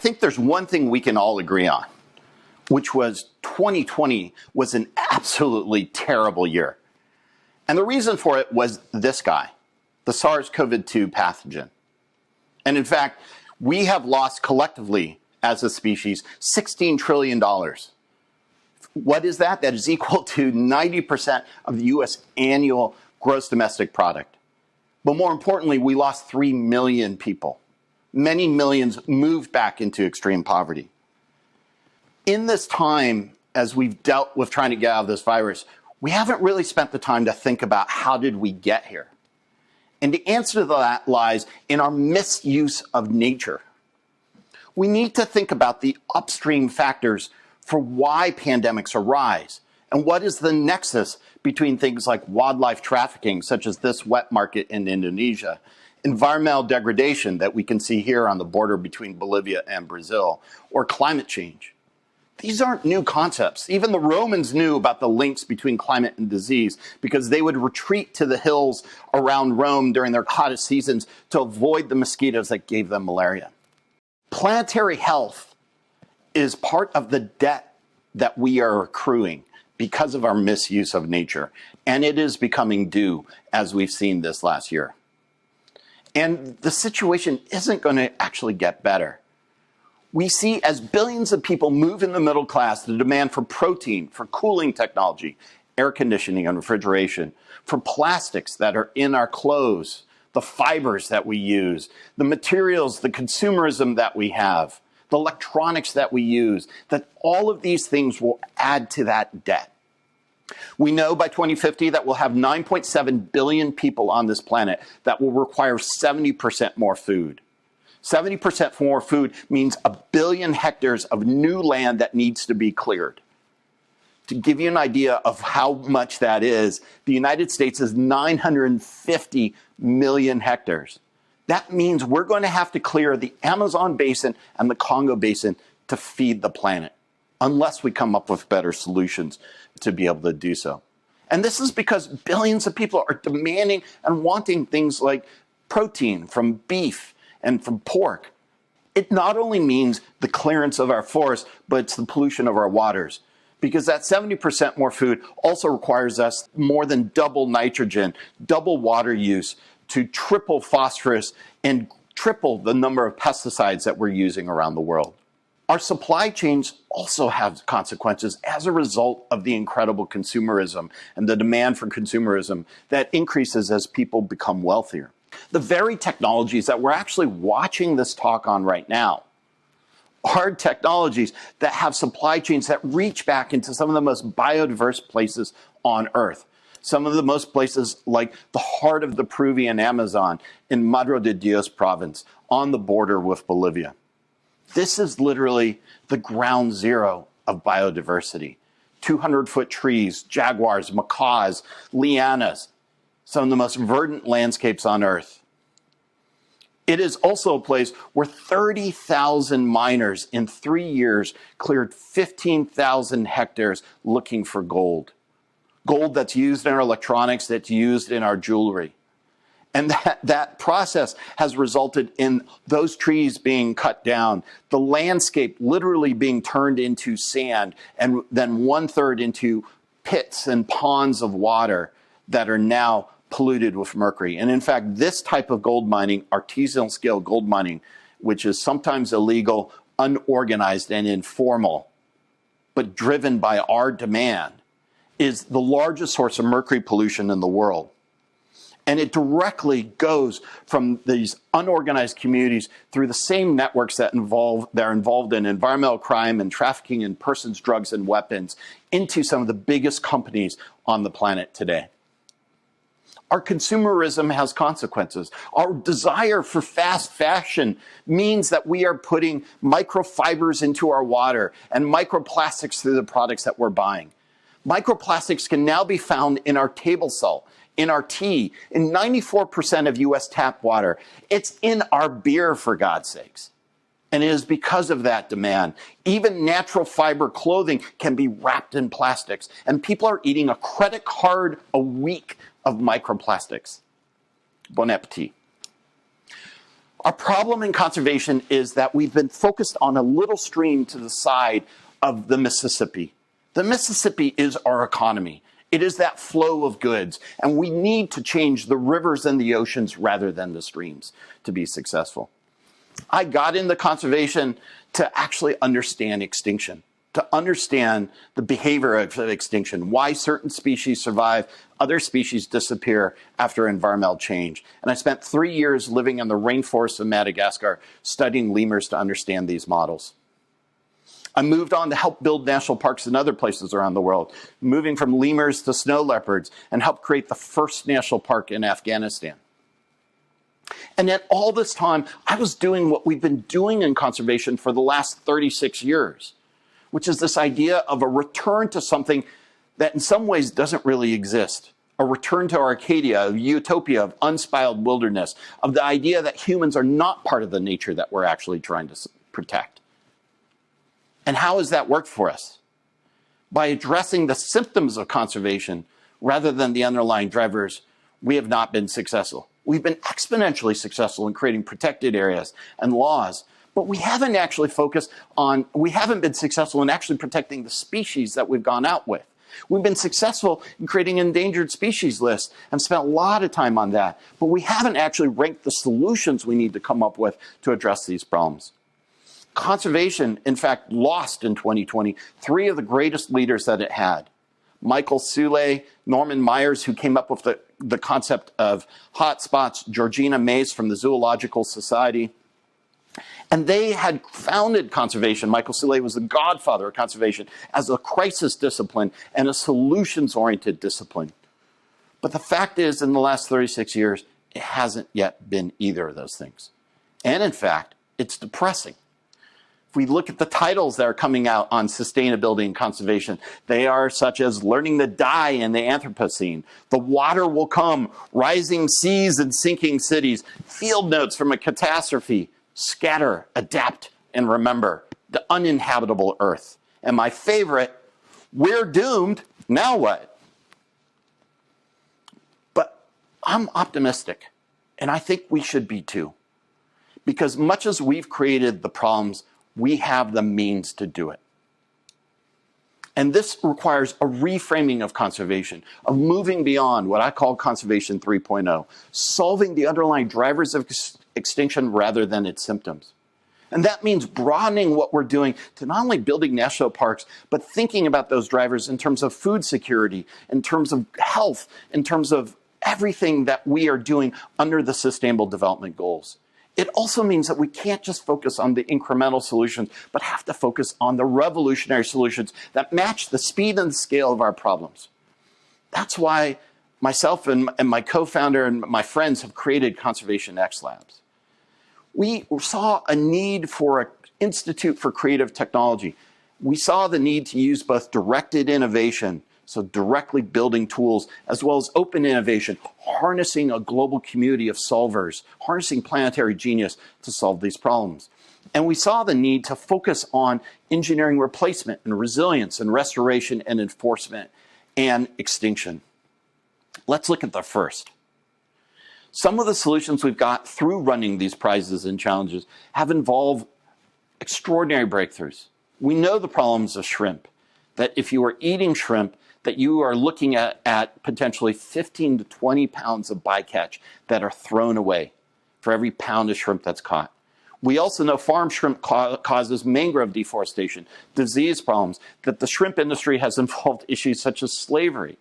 think there's one thing we can all agree on, which was 2020 was an absolutely terrible year. And the reason for it was this guy, the SARS-CoV-2 pathogen. And in fact, we have lost collectively as a species $16 trillion. What is that? That is equal to 90% of the US annual gross domestic product. But more importantly, we lost 3 million people. Many millions moved back into extreme poverty. In this time, as we've dealt with trying to get out of this virus, we haven't really spent the time to think about how did we get here. And the answer to that lies in our misuse of nature. We need to think about the upstream factors for why pandemics arise, and what is the nexus between things like wildlife trafficking, such as this wet market in Indonesia, environmental degradation that we can see here on the border between Bolivia and Brazil, or climate change. These aren't new concepts. Even the Romans knew about the links between climate and disease because they would retreat to the hills around Rome during their hottest seasons to avoid the mosquitoes that gave them malaria. Planetary health is part of the debt that we are accruing because of our misuse of nature, and it is becoming due, as we've seen this last year. And the situation isn't going to actually get better. We see as billions of people move in the middle class, the demand for protein, for cooling technology, air conditioning and refrigeration, for plastics that are in our clothes, the fibers that we use, the materials, the consumerism that we have, the electronics that we use, that all of these things will add to that debt. We know by 2050 that we'll have 9.7 billion people on this planet that will require 70% more food. 70% more food means 1 billion hectares of new land that needs to be cleared. To give you an idea of how much that is, the United States is 950 million hectares. That means we're going to have to clear the Amazon basin and the Congo basin to feed the planet, unless we come up with better solutions to be able to do so. And this is because billions of people are demanding and wanting things like protein from beef and from pork. It not only means the clearance of our forests, but it's the pollution of our waters. Because that 70% more food also requires us more than double nitrogen, double water use, to triple phosphorus and triple the number of pesticides that we're using around the world. Our supply chains also have consequences as a result of the incredible consumerism and the demand for consumerism that increases as people become wealthier. The very technologies that we're actually watching this talk on right now are technologies that have supply chains that reach back into some of the most biodiverse places on Earth. Some of the most places like the heart of the Peruvian Amazon in Madre de Dios province on the border with Bolivia. This is literally the ground zero of biodiversity. 200-foot trees, jaguars, macaws, lianas, some of the most verdant landscapes on Earth. It is also a place where 30,000 miners in 3 years cleared 15,000 hectares looking for gold. Gold that's used in our electronics, that's used in our jewelry. And that process has resulted in those trees being cut down, the landscape literally being turned into sand, and then 1/3 into pits and ponds of water that are now polluted with mercury. And in fact, this type of gold mining, artisanal scale gold mining, which is sometimes illegal, unorganized, and informal, but driven by our demand, is the largest source of mercury pollution in the world. And it directly goes from these unorganized communities through the same networks that are involved in environmental crime and trafficking in persons, drugs, and weapons into some of the biggest companies on the planet today. Our consumerism has consequences. Our desire for fast fashion means that we are putting microfibers into our water and microplastics through the products that we're buying. Microplastics can now be found in our table salt, in our tea, in 94% of US tap water. It's in our beer, for God's sakes. And it is because of that demand. Even natural fiber clothing can be wrapped in plastics. And people are eating a credit card a week of microplastics. Bon appetit. Our problem in conservation is that we've been focused on a little stream to the side of the Mississippi. The Mississippi is our economy. It is that flow of goods, and we need to change the rivers and the oceans rather than the streams to be successful. I got into conservation to actually understand extinction, to understand the behavior of extinction, why certain species survive, other species disappear after environmental change. And I spent 3 years living in the rainforests of Madagascar studying lemurs to understand these models. I moved on to help build national parks in other places around the world, moving from lemurs to snow leopards, and helped create the first national park in Afghanistan. And yet all this time, I was doing what we've been doing in conservation for the last 36 years, which is this idea of a return to something that in some ways doesn't really exist. A return to Arcadia, a utopia of unspiled wilderness, of the idea that humans are not part of the nature that we're actually trying to protect. And how has that worked for us? By addressing the symptoms of conservation rather than the underlying drivers, we have not been successful. We've been exponentially successful in creating protected areas and laws, but we haven't been successful in actually protecting the species that we've gone out with. We've been successful in creating endangered species lists and spent a lot of time on that, but we haven't actually ranked the solutions we need to come up with to address these problems. Conservation, in fact, lost in 2020 3 of the greatest leaders that it had. Michael Soule, Norman Myers, who came up with the concept of hotspots, Georgina Mace from the Zoological Society. And they had founded conservation. Michael Soule was the godfather of conservation as a crisis discipline and a solutions-oriented discipline. But the fact is, in the last 36 years, it hasn't yet been either of those things. And in fact, it's depressing. If we look at the titles that are coming out on sustainability and conservation, they are such as Learning to Die in the Anthropocene, The Water Will Come, Rising Seas and Sinking Cities, Field Notes from a Catastrophe, Scatter, Adapt, and Remember, The Uninhabitable Earth. And my favorite, We're Doomed, Now What? But I'm optimistic, and I think we should be too. Because much as we've created the problems, we have the means to do it. And this requires a reframing of conservation, of moving beyond what I call Conservation 3.0, solving the underlying drivers of extinction rather than its symptoms. And that means broadening what we're doing to not only building national parks, but thinking about those drivers in terms of food security, in terms of health, in terms of everything that we are doing under the Sustainable Development Goals. It also means that we can't just focus on the incremental solutions, but have to focus on the revolutionary solutions that match the speed and the scale of our problems. That's why myself and my co-founder and my friends have created Conservation X Labs. We saw a need for an Institute for Creative Technology. We saw the need to use both directed innovation, so directly building tools, as well as open innovation, harnessing a global community of solvers, harnessing planetary genius to solve these problems. And we saw the need to focus on engineering replacement and resilience and restoration and enforcement and extinction. Let's look at the first. Some of the solutions we've got through running these prizes and challenges have involved extraordinary breakthroughs. We know the problems of shrimp, that if you are eating shrimp, that you are looking at potentially 15 to 20 pounds of bycatch that are thrown away for every pound of shrimp that's caught. We also know farm shrimp causes mangrove deforestation, disease problems, that the shrimp industry has involved issues such as slavery.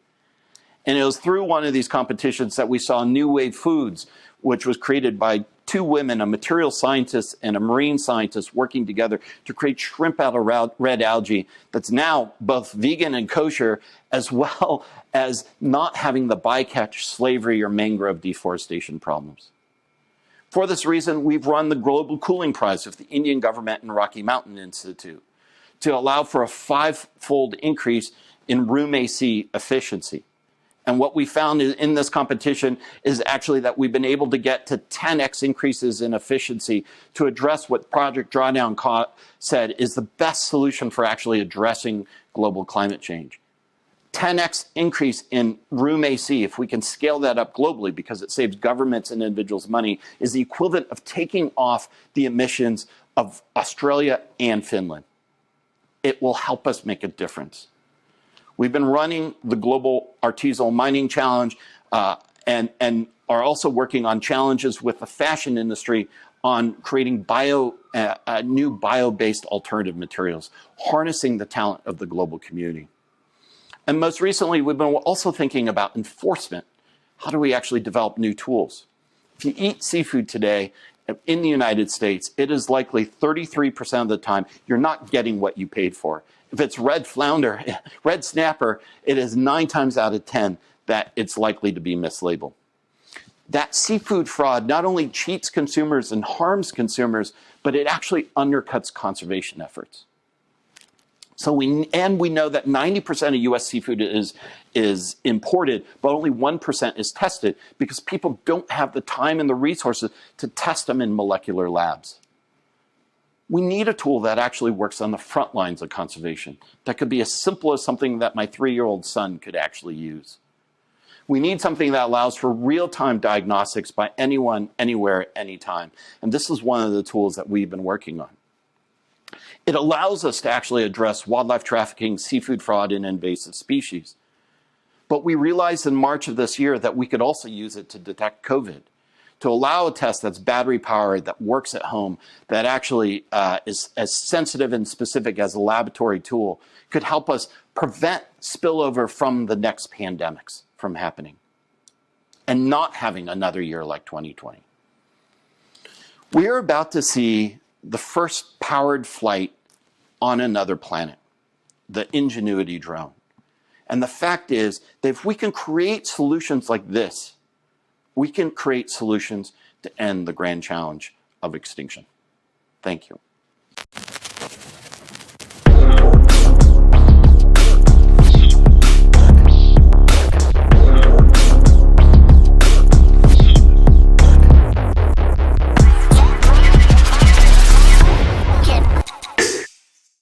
And it was through one of these competitions that we saw New Wave Foods, which was created by 2 women, a material scientist and a marine scientist, working together to create shrimp out of red algae that's now both vegan and kosher, as well as not having the bycatch, slavery, or mangrove deforestation problems. For this reason, we've run the Global Cooling Prize with the Indian government and Rocky Mountain Institute to allow for a 5-fold increase in room AC efficiency. And what we found in this competition is actually that we've been able to get to 10x increases in efficiency to address what Project Drawdown said is the best solution for actually addressing global climate change. 10x increase in room AC, if we can scale that up globally because it saves governments and individuals money, is the equivalent of taking off the emissions of Australia and Finland. It will help us make a difference. We've been running the Global Artisanal Mining Challenge and are also working on challenges with the fashion industry on creating new bio-based alternative materials, harnessing the talent of the global community. And most recently, we've been also thinking about enforcement. How do we actually develop new tools? If you eat seafood today in the United States, it is likely 33% of the time you're not getting what you paid for. If it's red flounder, red snapper, it is 9 times out of 10 that it's likely to be mislabeled. That seafood fraud not only cheats consumers and harms consumers, but it actually undercuts conservation efforts. So we know that 90% of US seafood is imported, but only 1% is tested because people don't have the time and the resources to test them in molecular labs. We need a tool that actually works on the front lines of conservation. That could be as simple as something that my 3-year-old son could actually use. We need something that allows for real-time diagnostics by anyone, anywhere, anytime. And this is one of the tools that we've been working on. It allows us to actually address wildlife trafficking, seafood fraud, and invasive species. But we realized in March of this year that we could also use it to detect COVID, to allow a test that's battery-powered, that works at home, that actually is as sensitive and specific as a laboratory tool, could help us prevent spillover from the next pandemics from happening and not having another year like 2020. We're about to see the first powered flight on another planet, the Ingenuity drone. And the fact is that if we can create solutions like this, we can create solutions to end the grand challenge of extinction. Thank you.